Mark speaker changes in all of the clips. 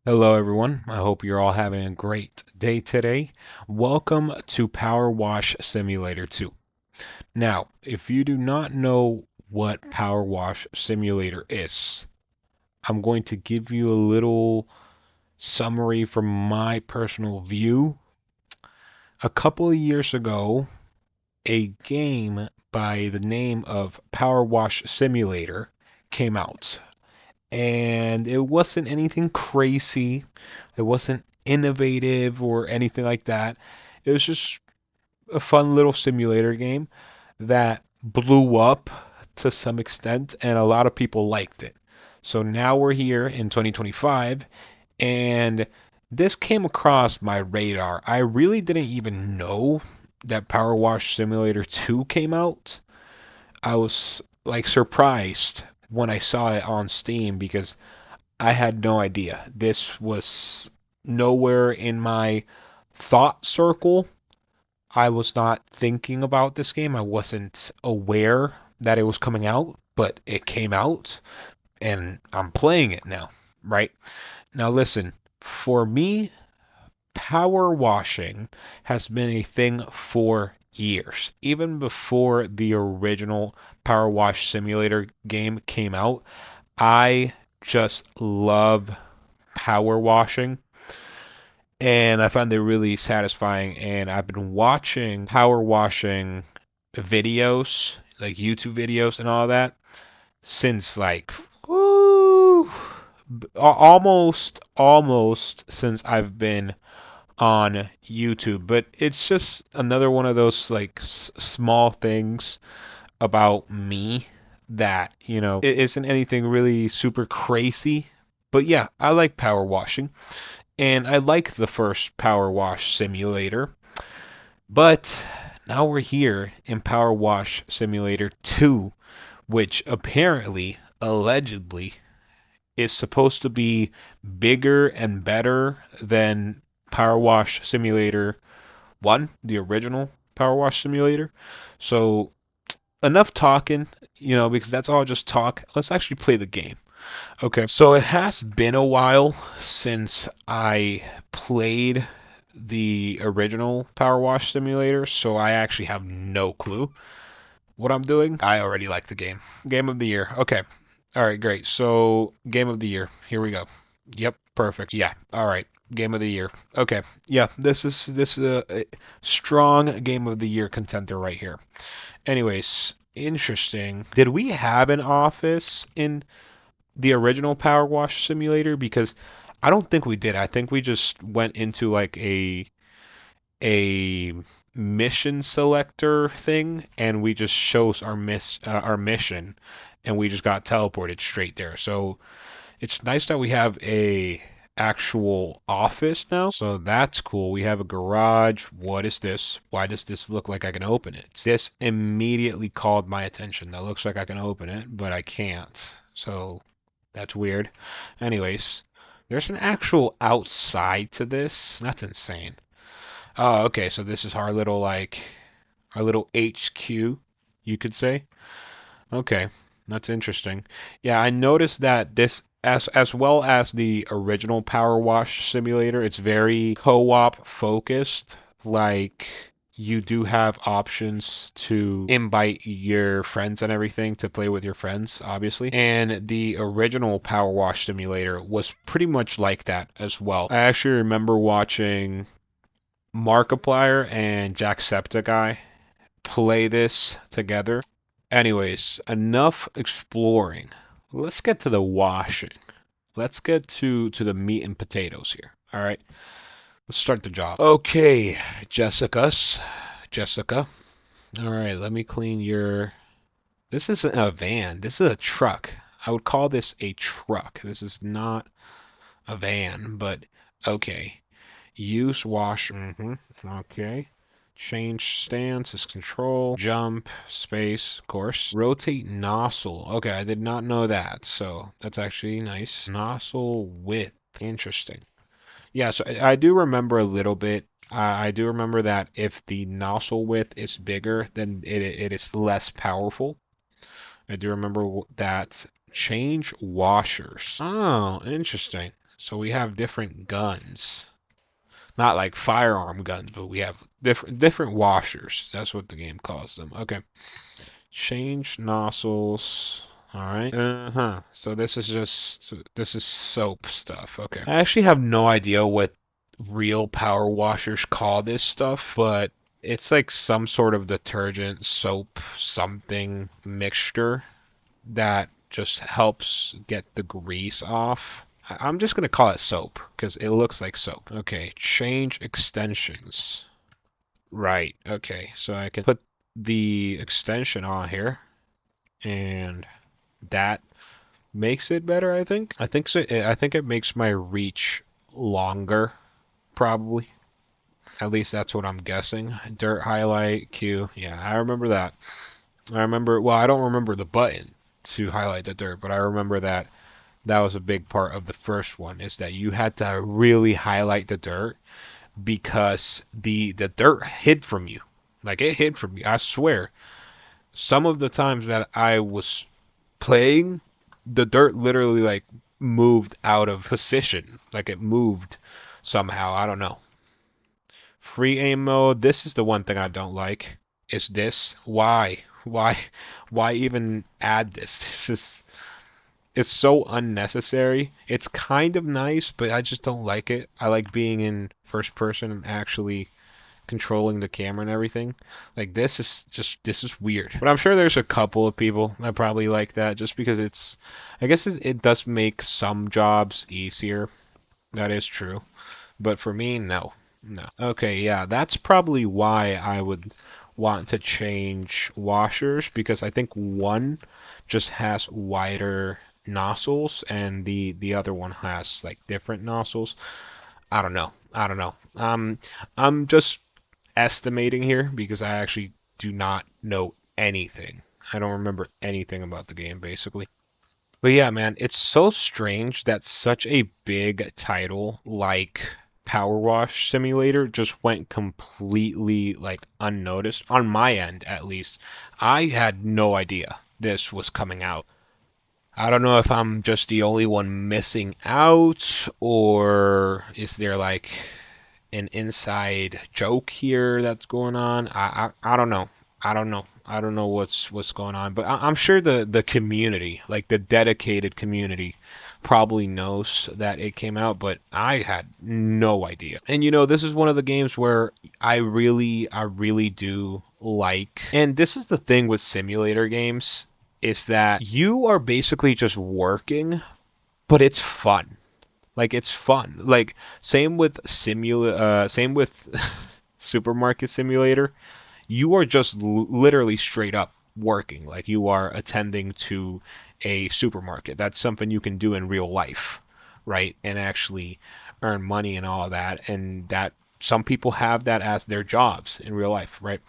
Speaker 1: Hello, everyone. I hope you're all having a great day today. Welcome to Powerwash Simulator 2. Now, if you do not know what Powerwash Simulator is, I'm going to give you a little summary from my personal view. A couple of years ago, a game by the name of Powerwash Simulator came out. And it wasn't anything crazy. It wasn't innovative or anything like that. It was just a fun little simulator game that blew up to some extent, and a lot of people liked it. So now we're here in 2025, and this came across my radar. I really didn't even know that Power Wash Simulator 2 came out. I was like surprised when I saw it on Steam because I had no idea. This was nowhere in my thought circle. I was not thinking about this game. I wasn't aware that it was coming out, but it came out and I'm playing it now, right? Now listen, for me, power washing has been a thing for years. Even before the original Power Wash Simulator game came out, I just love power washing and I find it really satisfying. And I've been watching power washing videos, like YouTube videos and all that, since like woo, almost since I've been on YouTube. But it's just another one of those like small things about me that, it isn't anything really super crazy. But yeah, I like power washing, and I like the first Power Wash Simulator. But now we're here in Power Wash Simulator 2, which apparently, allegedly, is supposed to be bigger and better than Power Wash Simulator 1, the original Power Wash Simulator. So enough talking, because that's all just talk. Let's actually play the game. Okay, so it has been a while since I played the original Power Wash Simulator, so I actually have no clue what I'm doing. I already like the game. Game of the year. Okay. All right, great. So, game of the year. Here we go. Yep, perfect. Yeah. All right. Game of the year. Okay. Yeah, this is a strong game of the year contender right here. Anyways, interesting. Did we have an office in the original Power Wash Simulator? Because I don't think we did. I think we just went into like a mission selector thing, and we just chose our mission, and we just got teleported straight there. So it's nice that we have a actual office now. So that's cool. We have a garage. What is this? Why does this look like I can open it? This immediately called my attention. That looks like I can open it, but I can't. So that's weird. Anyways, there's an actual outside to this. That's insane. Oh, okay. So this is our little HQ, you could say. Okay, that's interesting. Yeah, I noticed that this, as well as the original Power Wash Simulator, it's very co-op focused. Like you do have options to invite your friends and everything to play with your friends, obviously. And the original Power Wash Simulator was pretty much like that as well. I actually remember watching Markiplier and Jacksepticeye play this together. Anyways, enough exploring. Let's get to the washing. Let's get to the meat and potatoes here. All right. Let's start the job. Okay, Jessica. All right, let me clean your. This isn't a van. This is a truck. I would call this a truck. This is not a van, but okay. Use wash. Okay. Change stance is control. Jump, space, of course. Rotate nozzle. Okay, I did not know that, so that's actually nice. Nozzle width. Interesting. Yeah, so I do remember a little bit. I do remember that if the nozzle width is bigger, then it is less powerful. I do remember that. Change washers. Oh, interesting. So we have different guns. Not like firearm guns, but we have different washers. That's what the game calls them. Okay. Change nozzles. All right. Uh-huh. So this is soap stuff. Okay. I actually have no idea what real power washers call this stuff, but it's like some sort of detergent, soap, something mixture that just helps get the grease off. I'm just gonna call it soap because it looks like soap. Okay, change extensions. Right, okay, so I can put the extension on here and that makes it better, I think. I think so. I think it makes my reach longer, probably. At least that's what I'm guessing. Dirt highlight Q. Yeah, I remember that. I remember, well, I don't remember the button to highlight the dirt, but I remember that that was a big part of the first one is that you had to really highlight the dirt because the dirt hid from you. Like it hid from you. I swear. Some of the times that I was playing, the dirt literally like moved out of position. Like it moved somehow. I don't know. Free aim mode. This is the one thing I don't like. Is this? Why? Why even add this? This is it's so unnecessary. It's kind of nice, but I just don't like it. I like being in first person and actually controlling the camera and everything. Like this is weird. But I'm sure there's a couple of people that probably like that just because it's I guess it does make some jobs easier. That is true. But for me, no. No. Okay, yeah, that's probably why I would want to change washers because I think one just has wider nozzles and the other one has like different nozzles. I don't know. I don't know. I'm just estimating here because I actually do not know anything. I don't remember anything about the game basically. But yeah, man, it's so strange that such a big title like Power Wash Simulator just went completely like unnoticed on my end at least. I had no idea this was coming out. I don't know if I'm just the only one missing out or is there like an inside joke here that's going on. I don't know. I don't know. I don't know what's going on, but I'm sure the community, like the dedicated community, probably knows that it came out, but I had no idea. And you know, this is one of the games where I really do like, and this is the thing with simulator games, is that you are basically just working, but it's fun. Like it's fun. Like same with Supermarket Simulator. You are just literally straight up working. Like you are attending to a supermarket. That's something you can do in real life, right? And actually earn money and all of that. And that some people have that as their jobs in real life, right?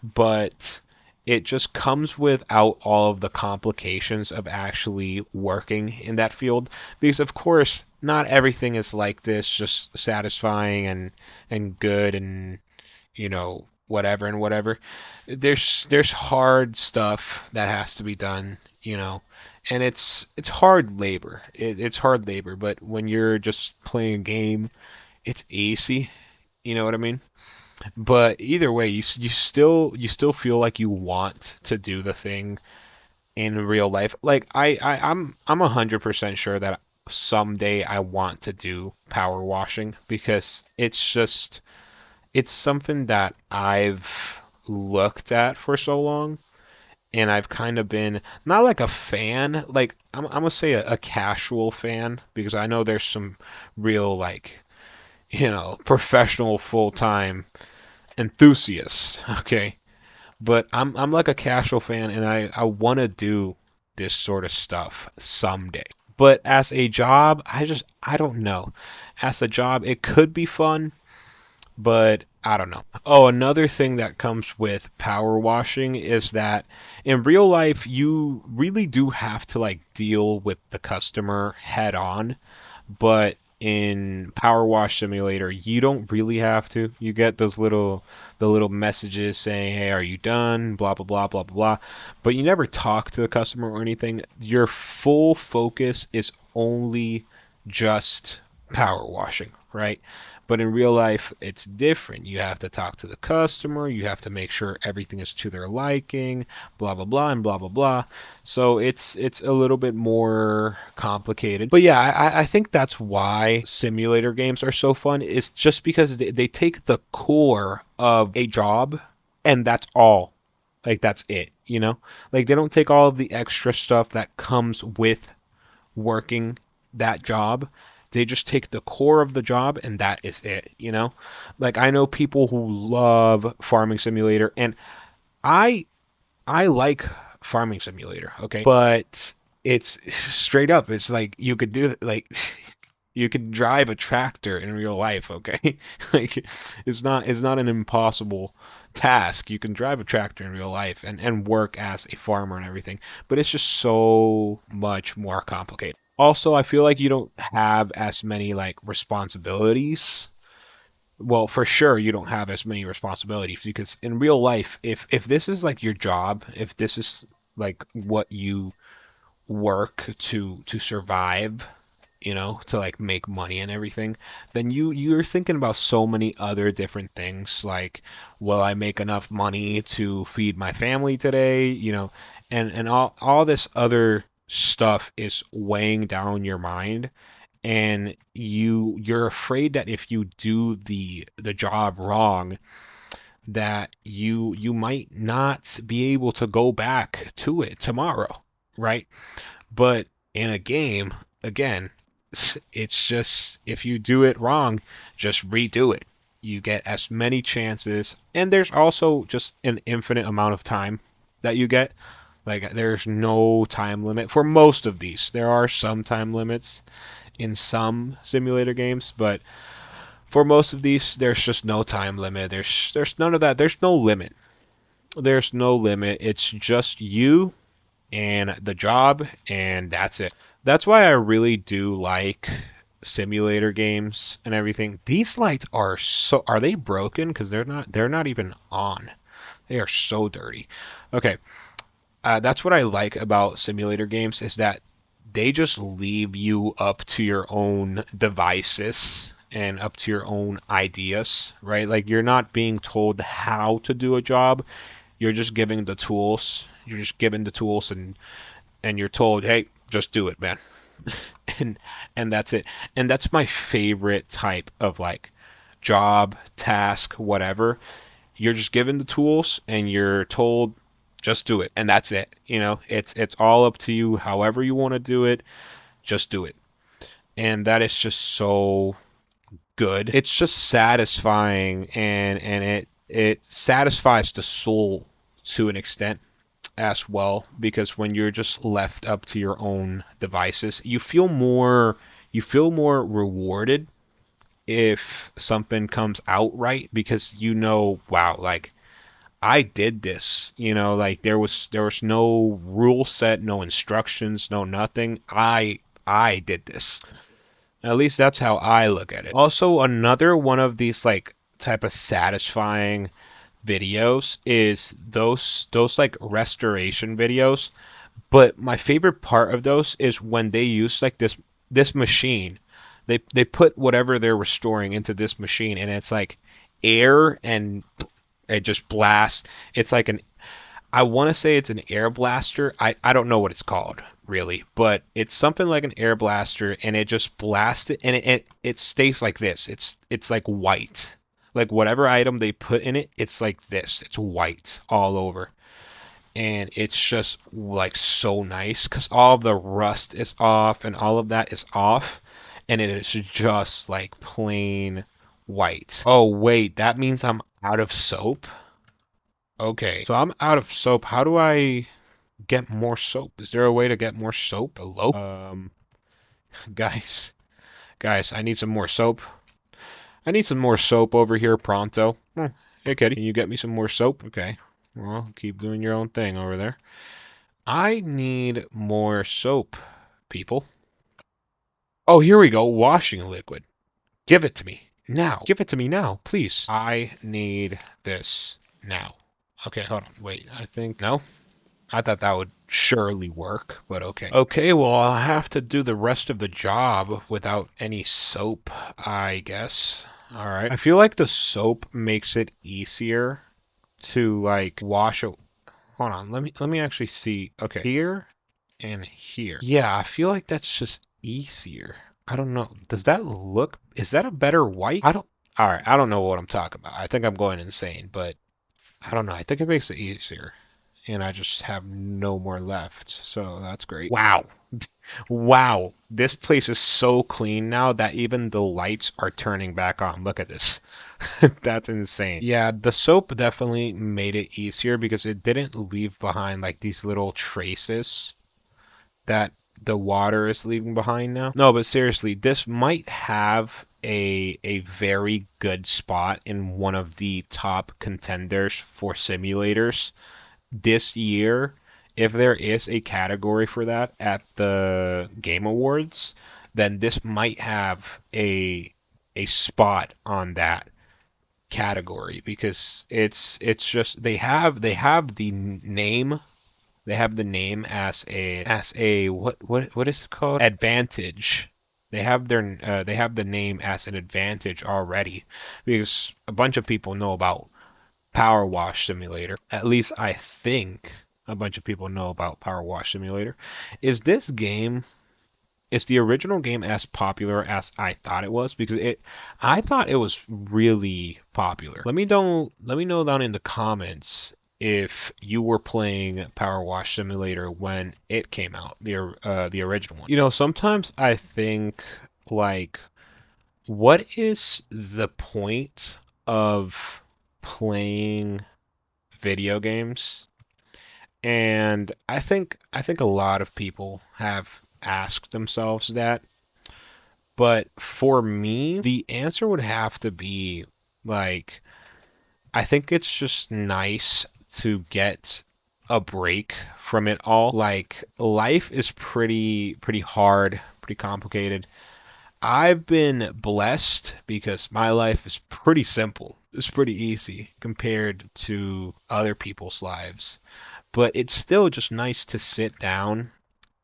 Speaker 1: But it just comes without all of the complications of actually working in that field because of course not everything is like this just satisfying and good and you know whatever and whatever. There's hard stuff that has to be done, you know, and it's hard labor. It's hard labor, but when you're just playing a game it's easy, you know what I mean? But either way, you still feel like you want to do the thing in real life. Like I'm 100% sure that someday I want to do power washing because it's something that I've looked at for so long and I've kind of been not like a fan, like I'm gonna say a casual fan because I know there's some real like you know professional full time enthusiast, okay? But I'm like a casual fan and I want to do this sort of stuff someday. But as a job, I don't know. As a job, it could be fun, but I don't know. Oh, another thing that comes with power washing is that in real life you really do have to like deal with the customer head on, but in Power Wash Simulator, you don't really have to. You get the little messages saying, "Hey, are you done?" Blah blah blah blah blah. But you never talk to the customer or anything. Your full focus is only just power washing, right? But in real life, it's different. You have to talk to the customer, you have to make sure everything is to their liking, blah blah blah and blah blah blah. So it's a little bit more complicated. But yeah, I think that's why simulator games are so fun. It's just because they take the core of a job and that's all. Like that's it, you know? Like they don't take all of the extra stuff that comes with working that job. They just take the core of the job and that is it, you know? Like I know people who love Farming Simulator and I I like Farming Simulator, okay? But it's straight up, it's like you could do like you could drive a tractor in real life, okay? Like it's not an impossible task. You can drive a tractor in real life and work as a farmer and everything, but it's just so much more complicated. Also, I feel like you don't have as many like responsibilities. Well, for sure you don't have as many responsibilities because in real life, if this is like your job, if this is like what you work to survive, to like make money and everything, then you're thinking about so many other different things like, will I make enough money to feed my family today, and all this other stuff is weighing down your mind, and you're afraid that if you do the job wrong, that you might not be able to go back to it tomorrow, right? But in a game, again, it's just if you do it wrong, just redo it. You get as many chances, and there's also just an infinite amount of time that you get. Like there's no time limit for most of these. There are some time limits in some simulator games, but for most of these, there's just no time limit. There's none of that. There's no limit. There's no limit. It's just you and the job, and that's it. That's why I really do like simulator games and everything. These lights are they broken? Because they're not even on. They are so dirty. Okay, that's what I like about simulator games is that they just leave you up to your own devices and up to your own ideas, right? Like you're not being told how to do a job. You're just giving the tools. You're just given the tools and you're told, "Hey, just do it, man." and and that's it. And that's my favorite type of like job, task, whatever. You're just given the tools and you're told just do it and that's it. It's all up to you however you want to do it, just do it. And that is just so good. It's just satisfying and it satisfies the soul to an extent as well because when you're just left up to your own devices, you feel more rewarded if something comes out right because wow, like I did this, like there was no rule set, no instructions, no nothing. I did this. At least that's how I look at it. Also, another one of these like type of satisfying videos is those like restoration videos. But my favorite part of those is when they use like this machine. They put whatever they're restoring into this machine and it's like air and it just blasts. It's like I want to say it's an air blaster. I don't know what it's called really, but it's something like an air blaster, and it just blasts it, and it stays like this. It's like white. Like whatever item they put in it, it's like this. It's white all over, and it's just like so nice because all of the rust is off and all of that is off, and it is just like plain white. Oh wait, that means I'm out of soap. Okay, so I'm out of soap. How do I get more soap? Is there a way to get more soap? Hello? Guys, guys, I need some more soap. I need some more soap over here pronto. Hey, kitty, can you get me some more soap? Okay. Well, keep doing your own thing over there. I need more soap, people. Oh, here we go. Washing liquid. Give it to me. Now. Give it to me now, please. I need this now. Okay, hold on. Wait, I think... No? I thought that would surely work, but okay. Okay, well, I'll have to do the rest of the job without any soap, I guess. All right. I feel like the soap makes it easier to like wash. Hold on, let me actually see. Okay, here and here. Yeah, I feel like that's just easier. I don't know. Does that look? Is that a better white? I don't. All right, I don't know what I'm talking about. I think I'm going insane, but I don't know. I think it makes it easier, and I just have no more left. So that's great. Wow. Wow. This place is so clean now that even the lights are turning back on. Look at this. That's insane. Yeah, the soap definitely made it easier because it didn't leave behind like these little traces that the water is leaving behind now. No, but seriously, this might have a very good spot in one of the top contenders for simulators this year. If there is a category for that at the Game Awards, then this might have a spot on that category because it's just they have the name, they have the name as a what is it called, advantage. They have the name as an advantage already because a bunch of people know about Power Wash Simulator. At least I think a bunch of people know about Power Wash Simulator. Is this game, is the original game as popular as I thought it was? Because I thought it was really popular. Let me know down in the comments if you were playing Power Wash Simulator when it came out, the original one. You know, sometimes I think like, what is the point of playing video games? And I think a lot of people have asked themselves that. But for me, the answer would have to be like, I think it's just nice to get a break from it all. Like life is pretty hard, pretty complicated. I've been blessed because my life is pretty simple. It's pretty easy compared to other people's lives. But it's still just nice to sit down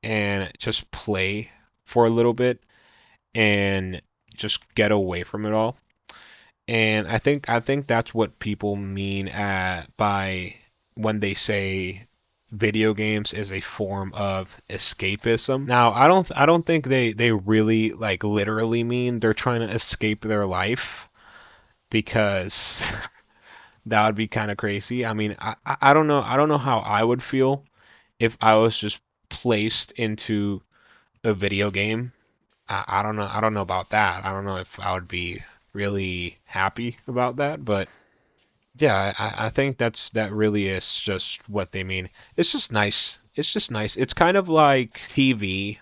Speaker 1: and just play for a little bit and just get away from it all. And I think that's what people mean by when they say video games is a form of escapism. Now, I don't think they really like literally mean they're trying to escape their life because that would be kind of crazy. I mean, I don't know how I would feel if I was just placed into a video game. I don't know about that. I don't know if I would be really happy about that, but yeah, I think that really is just what they mean. It's just nice. It's just nice. It's kind of like TV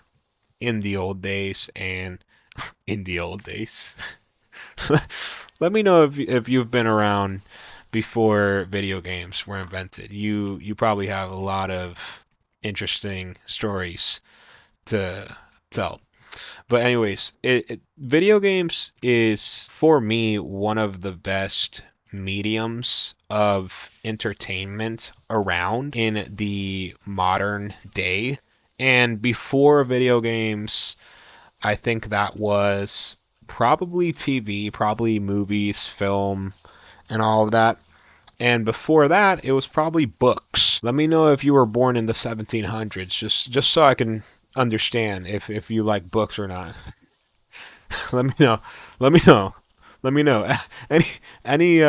Speaker 1: in the old days and in the old days. Let me know if you've been around before video games were invented. You probably have a lot of interesting stories to tell. But anyways, video games is for me one of the best mediums of entertainment around in the modern day. And before video games, I think that was probably TV, probably movies, film, and all of that. And before that, it was probably books. Let me know if you were born in the 1700s, just so I can understand if you like books or not. Let me know. Let me know. Let me know. Any any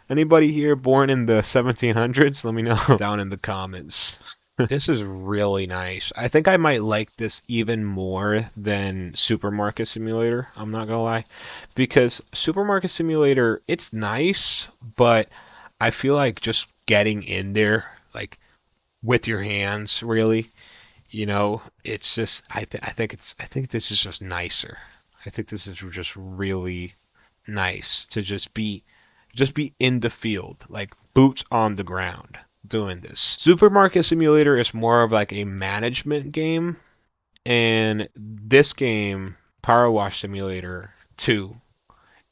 Speaker 1: anybody here born in the 1700s? Let me know down in the comments. This is really nice. I think I might like this even more than Supermarket Simulator. I'm not gonna lie, because Supermarket Simulator, it's nice, but I feel like just getting in there, like with your hands, really, it's just I think this is just nicer. I think this is just really nice to just be in the field, like boots on the ground doing this. Supermarket Simulator is more of like a management game, and this game, Power Wash Simulator 2,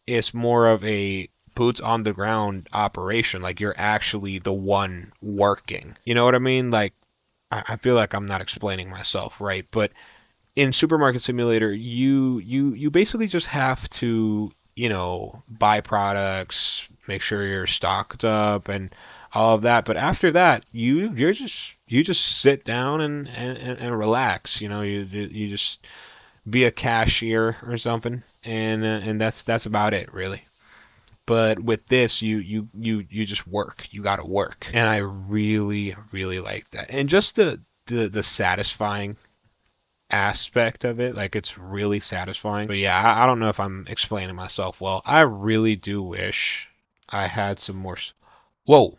Speaker 1: is more of a boots on the ground operation. Like you're actually the one working. You know what I mean? Like I feel like I'm not explaining myself right, but in Supermarket Simulator, you basically just have to, buy products, make sure you're stocked up and all of that. But after that, you just sit down and relax. You just be a cashier or something, and that's about it really. But with this, you just work. You gotta work, and I really really like that. And just the satisfying aspect of it. Like it's really satisfying. But yeah, I don't know if I'm explaining myself well. I really do wish I had some more. Whoa.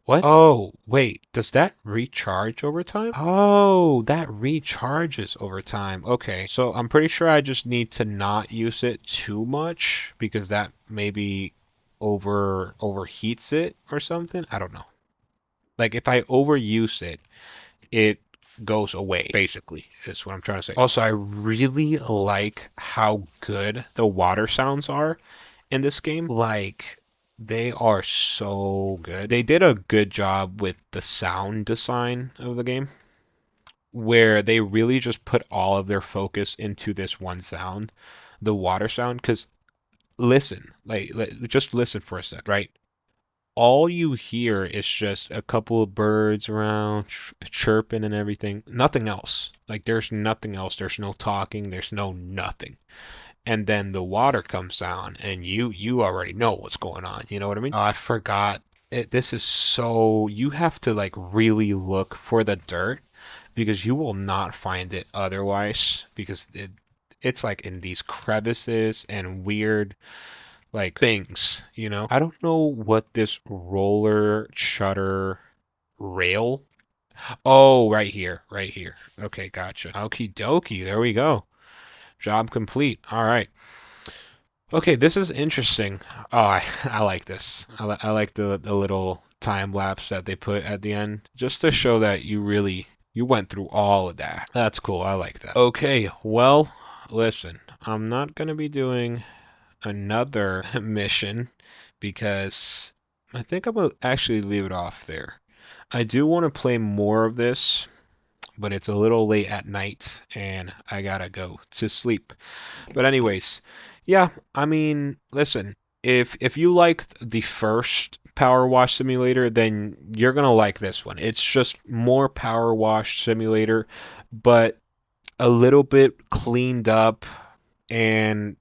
Speaker 1: What? Oh, wait. Does that recharge over time? Oh, that recharges over time. Okay. So I'm pretty sure I just need to not use it too much because that maybe overheats it or something. I don't know. Like if I overuse it, it goes away, basically, is what I'm trying to say. Also, I really like how good the water sounds are in this game. Like, they are so good. They did a good job with the sound design of the game, where they really just put all of their focus into this one sound, the water sound. Because listen, just listen for a sec, right? All you hear is just a couple of birds around chirping and everything. Nothing else. Like there's nothing else. There's no talking. There's no nothing. And then the water comes down, and you already know what's going on. You know what I mean? Oh, I forgot. This is so you have to like really look for the dirt because you will not find it otherwise because it's like in these crevices and weird like things. I don't know what this roller shutter rail. Oh, right here, right here. Okay, gotcha. Okie dokie, there we go. Job complete. All right. Okay, this is interesting. Oh, I like this. I like the little time lapse that they put at the end, just to show that you went through all of that. That's cool. I like that. Okay, well, listen, I'm not gonna be doing another mission because I think I'm gonna actually leave it off there. I do want to play more of this, but it's a little late at night and I gotta go to sleep. But anyways, yeah, I mean, listen, if you liked the first Power Wash Simulator, then you're gonna like this one. It's just more Power Wash Simulator, but a little bit cleaned up and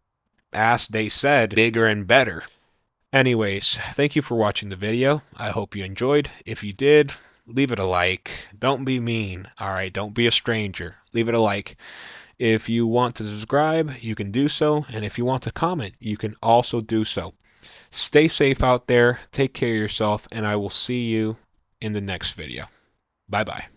Speaker 1: as they said, bigger and better. Anyways, thank you for watching the video. I hope you enjoyed. If you did, leave it a like. Don't be mean. Alright, don't be a stranger. Leave it a like. If you want to subscribe, you can do so. And if you want to comment, you can also do so. Stay safe out there. Take care of yourself. And I will see you in the next video. Bye bye.